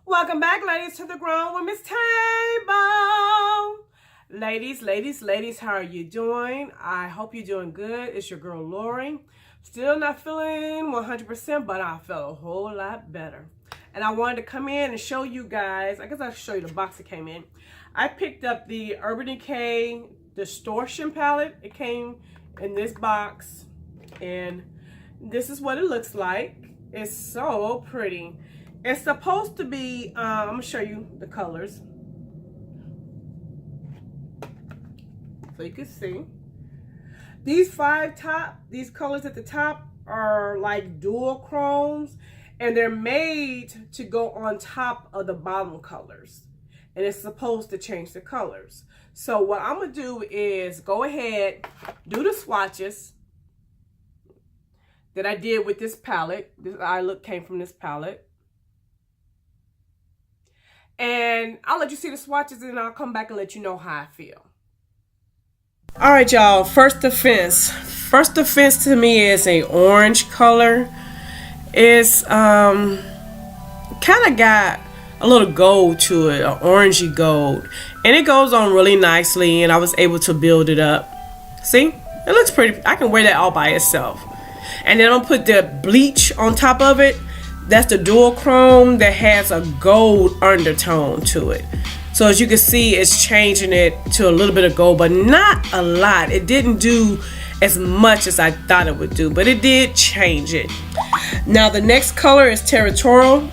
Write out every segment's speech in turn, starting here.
Welcome back, ladies, to the Grown Women's Table. Ladies, how are you doing? I hope you're doing good. It's your girl, Lori. Still not feeling 100%, but I felt a whole lot better. And I wanted to come in and show you guys, I guess I'll show you the box that came in. I picked up the Urban Decay Distortion palette. It came in this box, and this is what it looks like. It's so pretty. It's supposed to be, I'm going to show you the colors so you can see. These these colors at the top are like dual chromes, and they're made to go on top of the bottom colors. And it's supposed to change the colors. So what I'm going to do is go ahead, do the swatches that I did with this palette. This eye look came from this palette. And I'll let you see the swatches, and I'll come back and let you know how I feel. All right, y'all. First offense. First offense to me is a orange color. It's kind of got a little gold to it, an orangey gold, and it goes on really nicely. And I was able to build it up. See, it looks pretty. I can wear that all by itself. And then I'll put the bleach on top of it. That's the dual chrome that has a gold undertone to it. So as you can see, it's changing it to a little bit of gold, but not a lot. It didn't do as much as I thought it would do, but it did change it. Now the next color is territorial,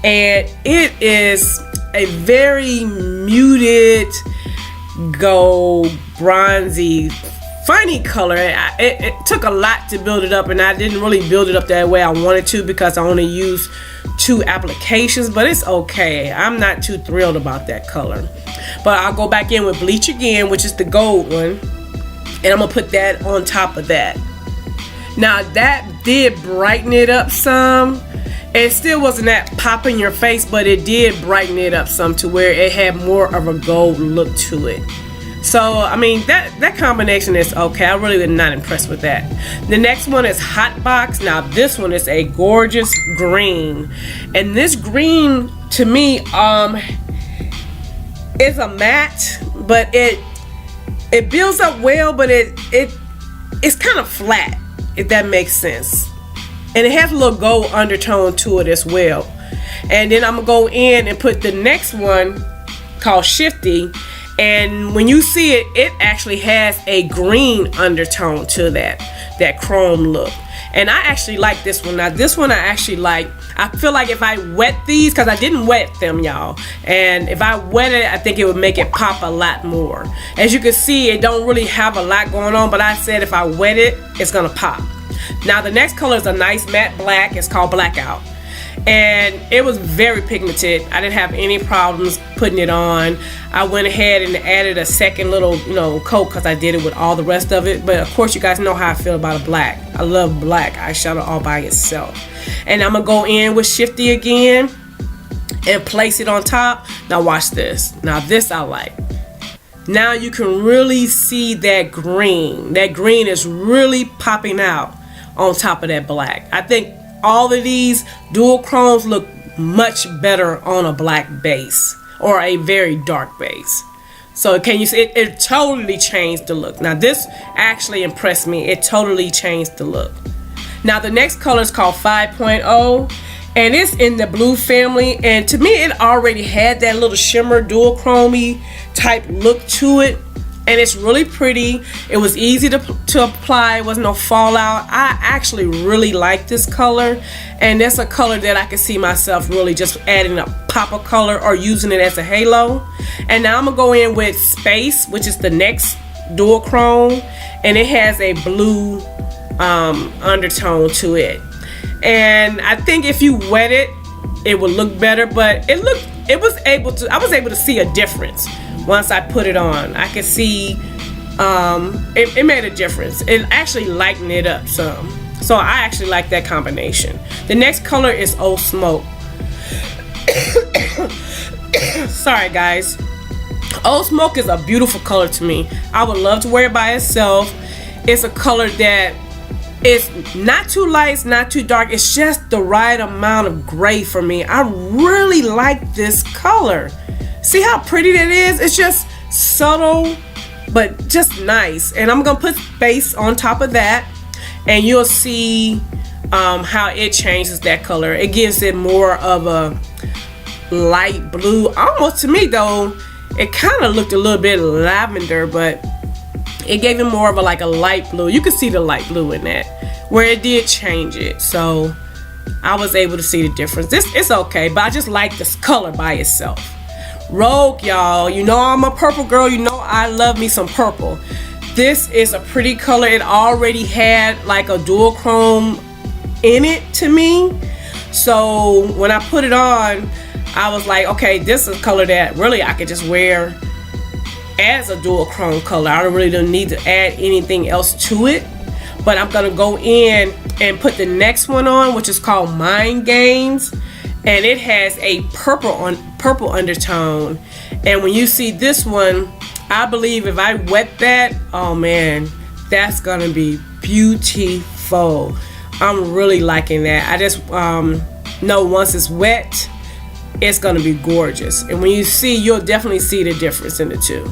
and it is a very muted gold, bronzy, funny color. It took a lot to build it up, and I didn't really build it up that way I wanted to because I only used 2 applications, but it's okay. I'm not too thrilled about that color. But I'll go back in with bleach again, which is the gold one, and I'm gonna put that on top of that. Now that did brighten it up some. It still wasn't that pop in your face, but it did brighten it up some to where it had more of a gold look to it. So, I mean, that combination is okay. I really am not impressed with that. The next one is Hot Box. Now, this one is a gorgeous green. And this green, to me, is a matte, but it builds up well, but it's kind of flat, if that makes sense. And it has a little gold undertone to it as well. And then I'm going to go in and put the next one called Shifty. And when you see it, it actually has a green undertone to that chrome look. And I actually like this one. Now this one I actually like. I feel like if I wet these, because I didn't wet them, y'all, and if I wet it, I think it would make it pop a lot more. As you can see, it don't really have a lot going on, but I said if I wet it, it's gonna pop. Now the next color is a nice matte black. It's called Blackout. And it was very pigmented. I didn't have any problems putting it on. I went ahead and added a second little, coat because I did it with all the rest of it. But of course, you guys know how I feel about a black. I love black eyeshadow all by itself. And I'm gonna go in with Shifty again and place it on top. Now watch this. Now this I like. Now you can really see that green. That green is really popping out on top of that black. I think all of these dual chromes look much better on a black base or a very dark base. So can you see it totally changed the look. Now this actually impressed me. It totally changed the look. Now the next color is called 5.0, and it's in the blue family, and to me it already had that little shimmer dual chromey type look to it. And it's really pretty. It was easy to apply. It wasn't no fallout. I actually really like this color. And that's a color that I can see myself really just adding a pop of color or using it as a halo. And now I'm going to go in with Space, which is the next dual chrome. And it has a blue undertone to it. And I think if you wet it, it would look better. But I was able to see a difference. Once I put it on, I could see it made a difference. It actually lightened it up some. So I actually like that combination. The next color is Old Smoke. Sorry guys. Old Smoke is a beautiful color to me. I would love to wear it by itself. It's a color that It's not too light, it's not too dark. It's just the right amount of gray for me. I really like this color. See how pretty that is? It's just subtle, but just nice. And I'm gonna put space on top of that, and you'll see how it changes that color. It gives it more of a light blue. Almost, to me though, it kind of looked a little bit lavender, but it gave it more of a like a light blue. You could see the light blue in that, where it did change it. So I was able to see the difference. It's okay, but I just like this color by itself. Rogue, y'all, you know I'm a purple girl. You know I love me some purple. This is a pretty color. It already had like a dual chrome in it to me. So when I put it on, I was like, okay, this is a color that really I could just wear as a dual chrome color. I really don't need to add anything else to it. But I'm gonna go in and put the next one on, which is called Mind Games, and it has a purple undertone. And when you see this one, I believe if I wet that, oh man, that's gonna be beautiful. I'm really liking that. I just know once it's wet, it's gonna be gorgeous. And when you see, you'll definitely see the difference in the two.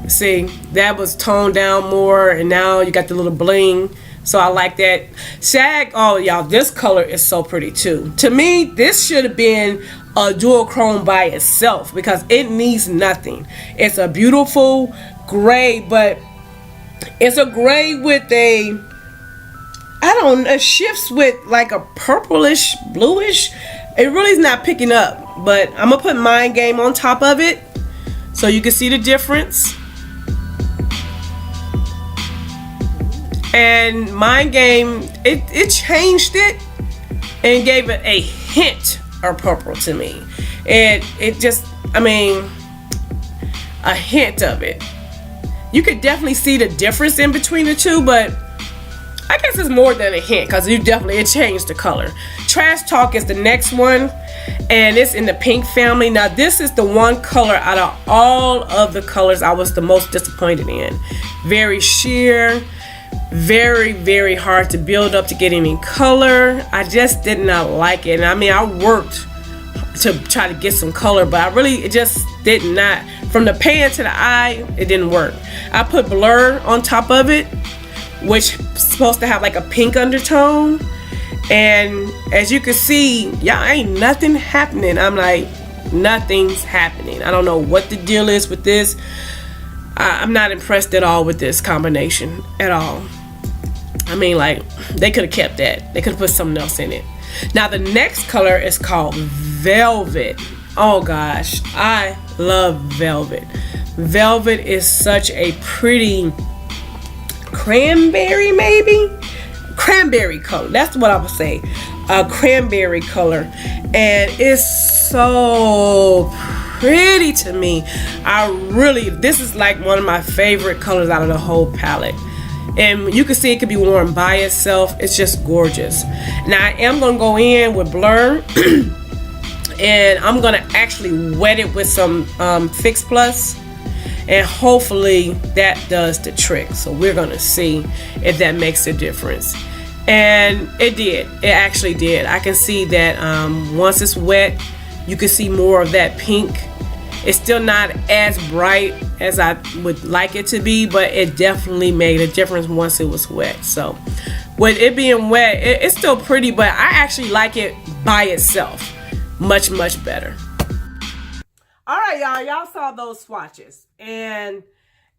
See, that was toned down more, and now you got the little bling. So I like that. Shag, oh y'all, this color is so pretty too. To me, this should have been a dual chrome by itself because it needs nothing. It's a beautiful gray, but it's a gray with a, I don't know, it shifts with like a purplish, bluish. It really is not picking up, but I'm gonna put Mind Game on top of it so you can see the difference. And Mind Game, it changed it and gave it a hint of purple to me. It just, I mean, a hint of it. You could definitely see the difference in between the two, but I guess it's more than a hint because it changed the color. Trash Talk is the next one, and it's in the pink family. Now this is the one color out of all of the colors I was the most disappointed in. Very sheer, very, very hard to build up to get any color. I just did not like it. And I mean, I worked to try to get some color, but it just did not. From the pan to the eye, it didn't work. I put Blur on top of it, which is supposed to have like a pink undertone. And as you can see, y'all, ain't nothing happening. I'm like, nothing's happening. I don't know what the deal is with this. I'm not impressed at all with this combination at all. I mean, like, they could have kept that. They could have put something else in it. Now the next color is called Velvet. Oh gosh, I love Velvet. Velvet is such a pretty cranberry, maybe? Cranberry color. That's what I would say. A cranberry color. And it's so pretty to me. This is like one of my favorite colors out of the whole palette. And you can see it could be worn by itself. It's just gorgeous. Now I am going to go in with Blur and I'm going to actually wet it with some Fix Plus, and hopefully that does the trick. So we're going to see if that makes a difference. And it did. It actually did. I can see that once it's wet, you can see more of that pink. It's still not as bright as I would like it to be, but it definitely made a difference once it was wet. So with it being wet, it's still pretty, but I actually like it by itself much, much better. All right, y'all saw those swatches. And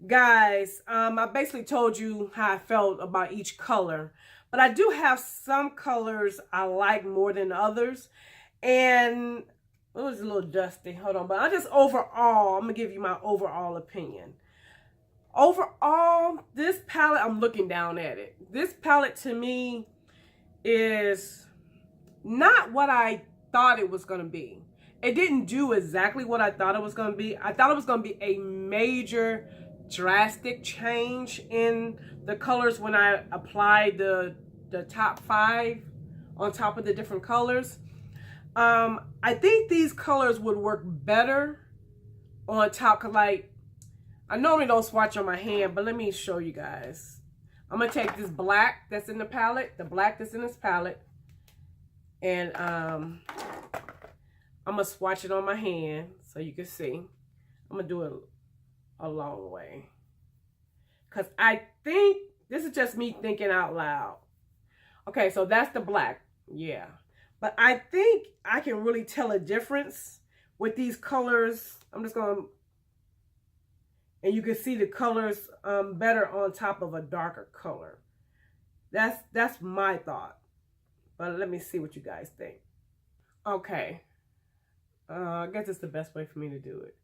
guys, I basically told you how I felt about each color, but I do have some colors I like more than others. And it was a little dusty. Hold on. But I'm going to give you my overall opinion. Overall, this palette, I'm looking down at it. This palette to me is not what I thought it was going to be. It didn't do exactly what I thought it was going to be. I thought it was going to be a major, drastic change in the colors when I applied the top 5 on top of the different colors. I think these colors would work better on top, cause like I normally don't swatch on my hand, but let me show you guys. I'm going to take this black that's in the palette, the black that's in this palette, and I'm going to swatch it on my hand so you can see. I'm going to do it a long way. Because I think, this is just me thinking out loud. Okay, so that's the black. Yeah. But I think I can really tell a difference with these colors. I'm just going to, and you can see the colors better on top of a darker color. That's my thought. But let me see what you guys think. Okay. I guess it's the best way for me to do it.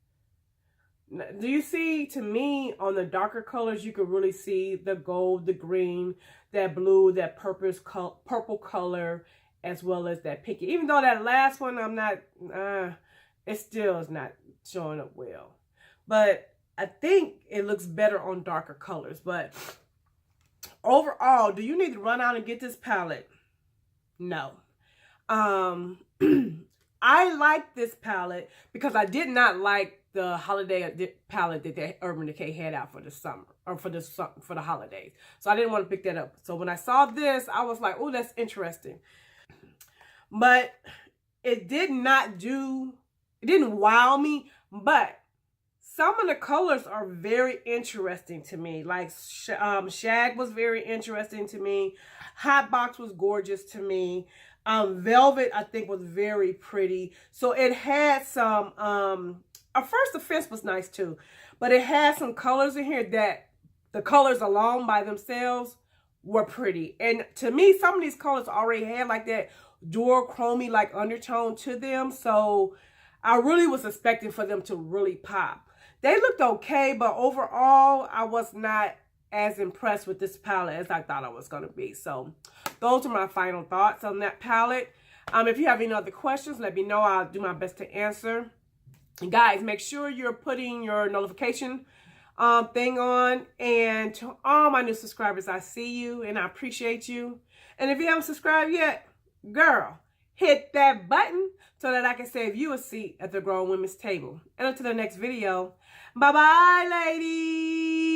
Do you see, to me, on the darker colors, you can really see the gold, the green, that blue, that purple color, as well as that pinky. Even though that last one, I'm not, it still is not showing up well. But I think it looks better on darker colors. But overall, do you need to run out and get this palette? No. I like this palette because I did not like the holiday palette that Urban Decay had out for the summer, or for the holidays. So I didn't want to pick that up. So when I saw this, I was like, oh, that's interesting. But it didn't wow me. But some of the colors are very interesting to me. Like Shag was very interesting to me. Hot Box was gorgeous to me. Velvet, I think, was very pretty. So it had some, First Offense was nice too. But it had some colors in here that the colors alone by themselves were pretty. And to me, some of these colors already had like that duochrome like undertone to them. So I really was expecting for them to really pop. They looked okay, but overall, I was not as impressed with this palette as I thought I was going to be. So those are my final thoughts on that palette. If you have any other questions, let me know. I'll do my best to answer. And guys, make sure you're putting your notification thing on. And to all my new subscribers, I see you and I appreciate you. And if you haven't subscribed yet, girl, hit that button so that I can save you a seat at the Grown Women's Table. And until the next video, bye-bye, ladies.